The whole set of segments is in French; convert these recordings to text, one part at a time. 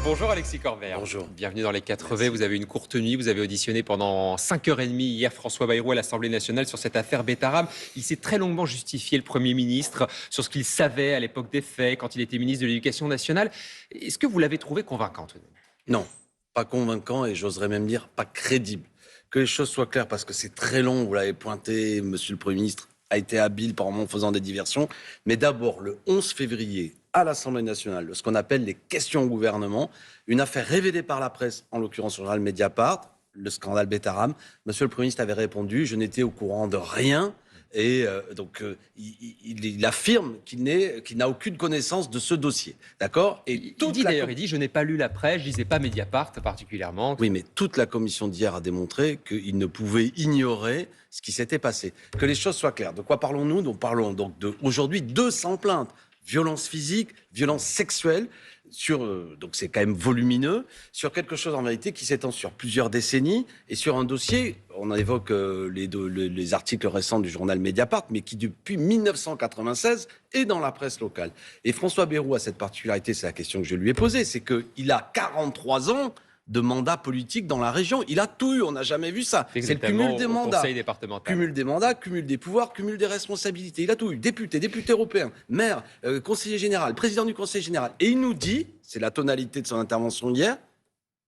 Bonjour Alexis Corbière. Bonjour. Bienvenue dans les 4V. Vous avez une courte nuit. Vous avez auditionné pendant 5h30 hier François Bayrou à l'Assemblée nationale sur cette affaire Betterame. Il s'est très longuement justifié, le Premier ministre, sur ce qu'il savait à l'époque des faits, quand il était ministre de l'Éducation nationale. Est-ce que vous l'avez trouvé convaincant tout de même ? Non, pas convaincant et j'oserais même dire pas crédible. Que les choses soient claires parce que c'est très long, vous l'avez pointé, monsieur le Premier ministre a été habile par moments en faisant des diversions. Mais d'abord, le 11 février, à l'Assemblée nationale, ce qu'on appelle les questions au gouvernement, une affaire révélée par la presse, en l'occurrence sur le Mediapart, le scandale Betterame. Monsieur le Premier ministre avait répondu, je n'étais au courant de rien. Et il affirme qu'il n'a aucune connaissance de ce dossier. D'accord ? Et Il dit, je n'ai pas lu la presse, je ne lisais pas Mediapart particulièrement. Oui, mais toute la commission d'hier a démontré qu'il ne pouvait ignorer ce qui s'était passé. Que les choses soient claires. De quoi parlons-nous ? Nous parlons donc aujourd'hui 200 plaintes. Violences physiques, violences sexuelles, donc c'est quand même volumineux, sur quelque chose en vérité qui s'étend sur plusieurs décennies et sur un dossier, on évoque les articles récents du journal Mediapart, mais qui depuis 1996 est dans la presse locale. Et François Bayrou a cette particularité, c'est la question que je lui ai posée, c'est qu'il a 43 ans de mandat politique dans la région. Il a tout eu, on n'a jamais vu ça. C'est le cumul des mandats. Conseil départemental. Cumul des mandats, cumul des pouvoirs, cumul des responsabilités. Il a tout eu. Député européen, maire, conseiller général, président du conseil général. Et il nous dit, c'est la tonalité de son intervention hier,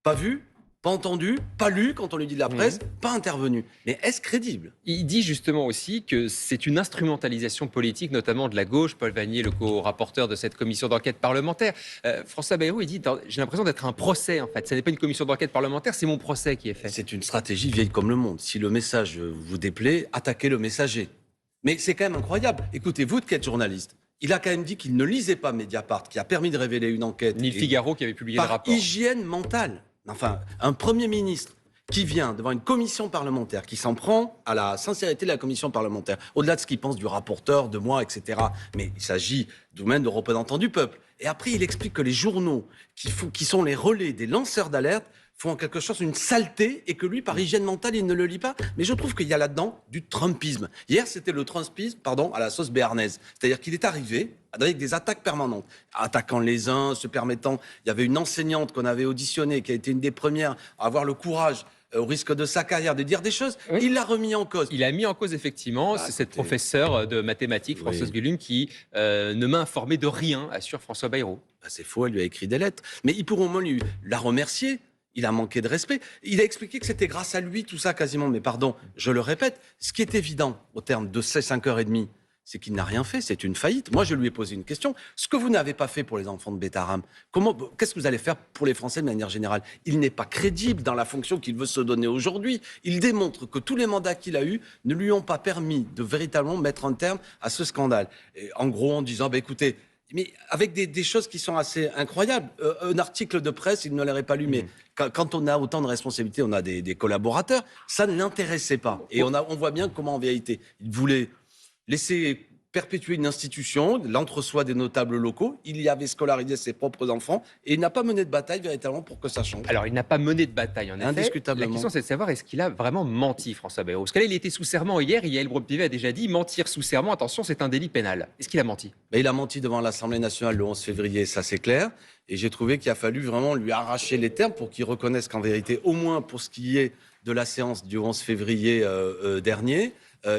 pas vu, pas entendu, pas lu quand on lui dit de la presse, pas intervenu. Mais est-ce crédible ? Il dit justement aussi que c'est une instrumentalisation politique, notamment de la gauche. Paul Vannier, le co-rapporteur de cette commission d'enquête parlementaire. François Bayrou, il dit, j'ai l'impression d'être un procès en fait. Ce n'est pas une commission d'enquête parlementaire, c'est mon procès qui est fait. C'est une stratégie vieille comme le monde. Si le message vous déplaît, attaquez le messager. Mais c'est quand même incroyable. Écoutez, vous qui êtes journaliste, il a quand même dit qu'il ne lisait pas Mediapart, qui a permis de révéler une enquête. Ni le Figaro qui avait publié le rapport. Par hygiène mentale. Enfin, un Premier ministre qui vient devant une commission parlementaire, qui s'en prend à la sincérité de la commission parlementaire, au-delà de ce qu'il pense du rapporteur, de moi, etc. Mais il s'agit tout de même de représentants du peuple. Et après, il explique que les journaux, qui sont les relais des lanceurs d'alerte, font en quelque chose une saleté et que lui, par hygiène mentale, il ne le lit pas. Mais je trouve qu'il y a là-dedans du trumpisme. Hier, c'était le trumpisme, à la sauce béarnaise. C'est-à-dire qu'il est arrivé avec des attaques permanentes, attaquant les uns, se permettant... Il y avait une enseignante qu'on avait auditionnée, qui a été une des premières à avoir le courage, au risque de sa carrière, de dire des choses. Oui. Il l'a remis en cause. Il a mis en cause, effectivement, c'est cette professeure de mathématiques, Françoise Gullum, qui ne m'a informé de rien, assure François Bayrou. C'est faux, elle lui a écrit des lettres. Mais ils pourront au moins la remercier. Il a manqué de respect. Il a expliqué que c'était grâce à lui, tout ça quasiment. Mais pardon, je le répète, ce qui est évident au terme de ces 5h30, c'est qu'il n'a rien fait, c'est une faillite. Moi, je lui ai posé une question. Ce que vous n'avez pas fait pour les enfants de Betterame, qu'est-ce que vous allez faire pour les Français de manière générale ? Il n'est pas crédible dans la fonction qu'il veut se donner aujourd'hui. Il démontre que tous les mandats qu'il a eus ne lui ont pas permis de véritablement mettre un terme à ce scandale. Et en gros, en disant, écoutez, mais avec des choses qui sont assez incroyables. Un article de presse, il ne l'aurait pas lu, mais quand on a autant de responsabilités, on a des collaborateurs, ça ne l'intéressait pas. Et on voit bien comment, en vérité, il voulait laisser perpétuer une institution, l'entre-soi des notables locaux. Il y avait scolarisé ses propres enfants et il n'a pas mené de bataille véritablement pour que ça change. Alors, il n'a pas mené de bataille, en effet. Indiscutablement. La question, c'est de savoir, est-ce qu'il a vraiment menti, François Bayrou ? Parce que là, il était sous serment hier. Yael Braun-Pivet a déjà dit, mentir sous serment, attention, c'est un délit pénal. Est-ce qu'il a menti ? Il a menti devant l'Assemblée nationale le 11 février, ça c'est clair. Et j'ai trouvé qu'il a fallu vraiment lui arracher les termes pour qu'il reconnaisse qu'en vérité, au moins pour ce qui est de la séance du 11 février dernier,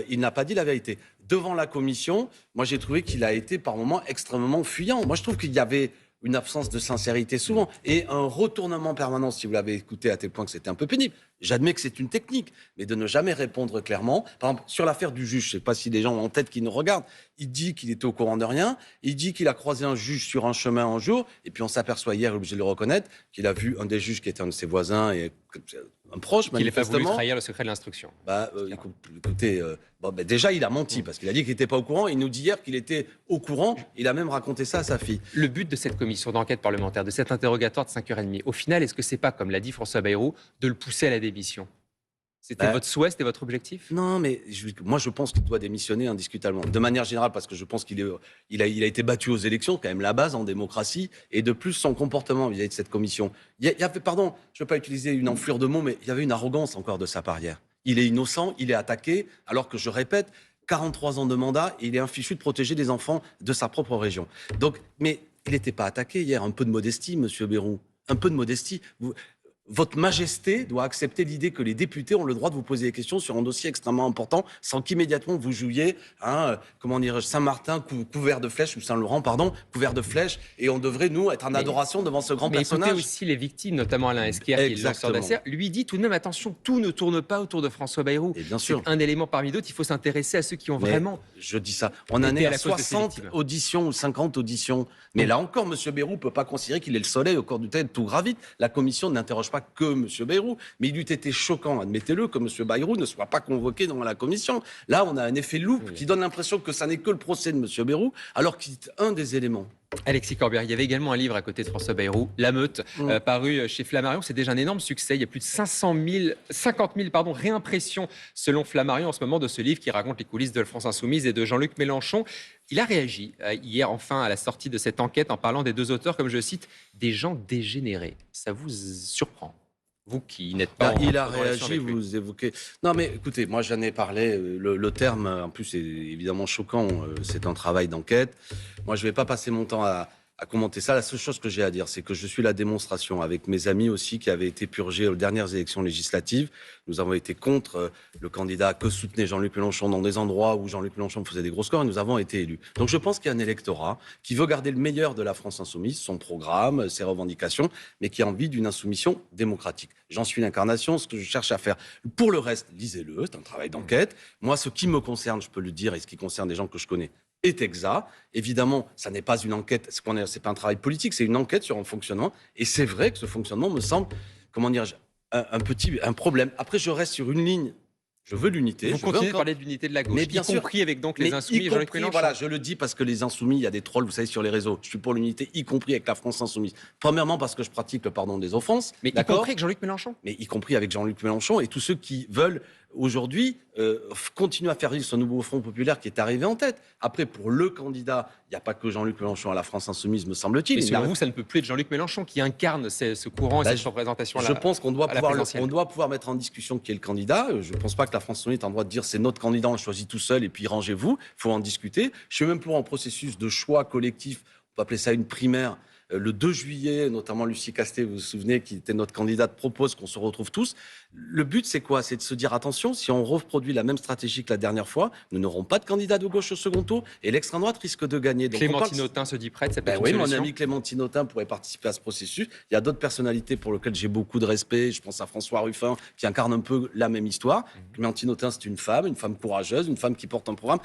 il n'a pas dit la vérité. Devant la commission, moi j'ai trouvé qu'il a été par moments extrêmement fuyant. Moi je trouve qu'il y avait une absence de sincérité souvent et un retournement permanent, si vous l'avez écouté à tel point que c'était un peu pénible. J'admets que c'est une technique, mais de ne jamais répondre clairement. Par exemple, sur l'affaire du juge, je ne sais pas si les gens ont en tête qui nous regardent, il dit qu'il était au courant de rien, il dit qu'il a croisé un juge sur un chemin un jour, et puis on s'aperçoit hier, obligé de le reconnaître, qu'il a vu un des juges qui était un de ses voisins et un proche, manifestement. Il n'a pas voulu trahir le secret de l'instruction. Écoutez, déjà il a menti, parce qu'il a dit qu'il n'était pas au courant, il nous dit hier qu'il était au courant, il a même raconté ça à sa fille. Le but de cette commission d'enquête parlementaire, de cet interrogatoire de 5h30, au final, est-ce que c'est pas, comme l'a dit François Bayrou, de le pousser à la démission ? C'était votre souhait, c'était votre objectif ? Non, mais moi je pense qu'il doit démissionner indiscutablement. De manière générale, parce que je pense qu'il a été battu aux élections, quand même la base en démocratie, et de plus son comportement vis-à-vis de cette commission. Pardon, je ne veux pas utiliser une enflure de mots, mais il y avait une arrogance encore de sa part hier. Il est innocent, il est attaqué, alors que je répète, 43 ans de mandat, et il est infichu de protéger des enfants de sa propre région. Donc, mais il n'était pas attaqué hier, un peu de modestie, monsieur Bayrou. un peu de modestie. Votre Majesté doit accepter l'idée que les députés ont le droit de vous poser des questions sur un dossier extrêmement important sans qu'immédiatement vous jouiez, comment dirais-je, Saint-Martin couvert de flèches, ou Saint-Laurent, pardon, couvert de flèches, et on devrait, nous, être en adoration devant ce grand personnage. Écoutez aussi les victimes, notamment Alain Esquer, qui est le lanceur d'affaires, lui dit tout de même, attention, tout ne tourne pas autour de François Bayrou. Et bien sûr. C'est un élément parmi d'autres, il faut s'intéresser à ceux qui ont vraiment... Je dis ça, on en est à 60 auditions ou 50 auditions. Mais là encore, M. Bayrou ne peut pas considérer qu'il est le soleil au cours duquel tout gravite. La commission n'interroge pas que M. Bayrou, mais il eût été choquant, admettez-le, que M. Bayrou ne soit pas convoqué dans la commission. Là, on a un effet loupe qui donne l'impression que ça n'est que le procès de M. Bayrou, alors qu'il est un des éléments. Alexis Corbière, il y avait également un livre à côté de François Bayrou, La Meute, paru chez Flammarion. C'est déjà un énorme succès. Il y a plus de 50 000 réimpressions selon Flammarion en ce moment de ce livre qui raconte les coulisses de la France Insoumise et de Jean-Luc Mélenchon. Il a réagi hier enfin à la sortie de cette enquête en parlant des deux auteurs, comme je cite, des gens dégénérés. Ça vous surprend ? Vous qui n'êtes pas... Il a réagi, vous évoquez... Non mais écoutez, moi j'en ai parlé, le terme en plus est évidemment choquant, c'est un travail d'enquête. Moi je ne vais pas passer mon temps à commenter ça. La seule chose que j'ai à dire, c'est que je suis la démonstration, avec mes amis aussi qui avaient été purgés aux dernières élections législatives. Nous avons été contre le candidat que soutenait Jean-Luc Mélenchon dans des endroits où Jean-Luc Mélenchon faisait des gros scores, et nous avons été élus. Donc je pense qu'il y a un électorat qui veut garder le meilleur de la France insoumise, son programme, ses revendications, mais qui a envie d'une insoumission démocratique. J'en suis l'incarnation, ce que je cherche à faire. Pour le reste, lisez-le, c'est un travail d'enquête. Moi, ce qui me concerne, je peux le dire, et ce qui concerne des gens que je connais, est exact. Évidemment, ça n'est pas une enquête, c'est pas un travail politique, c'est une enquête sur un fonctionnement. Et c'est vrai que ce fonctionnement me semble, comment dire, un problème. Après, je reste sur une ligne. Je veux l'unité. Vous continuez de parler de l'unité de la gauche, mais bien y compris avec donc les Insoumis et Jean-Luc Mélenchon. Voilà, je le dis parce que les Insoumis, il y a des trolls, vous savez, sur les réseaux. Je suis pour l'unité, y compris avec la France Insoumise. Premièrement, parce que je pratique le pardon des offenses. Mais y compris avec Jean-Luc Mélenchon. Mais y compris avec Jean-Luc Mélenchon et tous ceux qui veulent aujourd'hui continuer à faire vivre ce nouveau Front populaire qui est arrivé en tête. Après, pour le candidat, il n'y a pas que Jean-Luc Mélenchon à la France Insoumise, me semble-t-il. Mais selon vous, ça ne peut plus être Jean-Luc Mélenchon qui incarne ce courant et cette représentation-là. Je pense qu'on doit pouvoir mettre en discussion qui est le candidat. Je ne pense pas que la France Insoumise ait le droit de dire c'est notre candidat, on le choisit tout seul et puis rangez-vous. Il faut en discuter. Je suis même pour un processus de choix collectif. On peut appeler ça une primaire. Le 2 juillet, notamment Lucie Castet, vous vous souvenez, qui était notre candidate, propose qu'on se retrouve tous. Le but, c'est quoi? C'est de se dire, attention, si on reproduit la même stratégie que la dernière fois, nous n'aurons pas de candidat de gauche au second tour et l'extrême droite risque de gagner. Donc Clémentine Autain se dit prête, ça peut être oui, une mon solution. ami Clémentine Autain pourrait participer à ce processus. Il y a d'autres personnalités pour lesquelles j'ai beaucoup de respect. Je pense à François Ruffin, qui incarne un peu la même histoire. Clémentine Autain, c'est une femme courageuse, une femme qui porte un programme.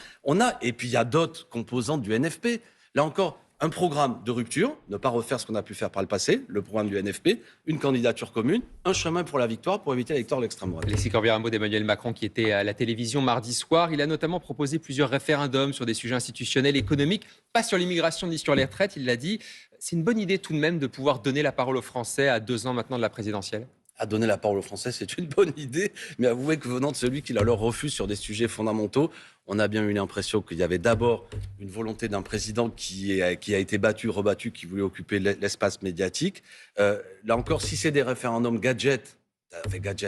Et puis il y a d'autres composantes du NFP. Là encore, un programme de rupture, ne pas refaire ce qu'on a pu faire par le passé, le programme du NFP, une candidature commune, un chemin pour la victoire pour éviter la victoire de l'extrême droite. Alexis Corbière, un mot d'Emmanuel Macron qui était à la télévision mardi soir. Il a notamment proposé plusieurs référendums sur des sujets institutionnels, économiques, pas sur l'immigration ni sur les retraites. Il l'a dit, c'est une bonne idée tout de même de pouvoir donner la parole aux Français à 2 ans maintenant de la présidentielle. À donner la parole aux Français, c'est une bonne idée, mais avouez que venant de celui qui la leur refuse sur des sujets fondamentaux, on a bien eu l'impression qu'il y avait d'abord une volonté d'un président qui a été battu, rebattu, qui voulait occuper l'espace médiatique. Là encore, si c'est des référendums gadgets,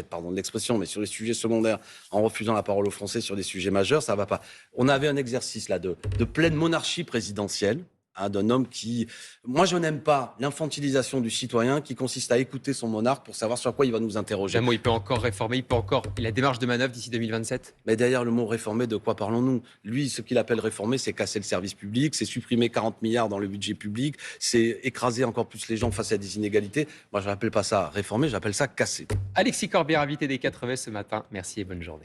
pardon de l'expression, mais sur les sujets secondaires, en refusant la parole aux Français sur des sujets majeurs, ça ne va pas. On avait un exercice là de pleine monarchie présidentielle. D'un homme qui... Moi, je n'aime pas l'infantilisation du citoyen qui consiste à écouter son monarque pour savoir sur quoi il va nous interroger. Il peut encore réformer, il a démarche de manœuvre d'ici 2027. Mais derrière le mot réformer, de quoi parlons-nous? Lui, ce qu'il appelle réformer, c'est casser le service public, c'est supprimer 40 milliards dans le budget public, c'est écraser encore plus les gens face à des inégalités. Moi, je n'appelle pas ça réformer, j'appelle ça casser. Alexis Corbière, invité des 4V ce matin. Merci et bonne journée.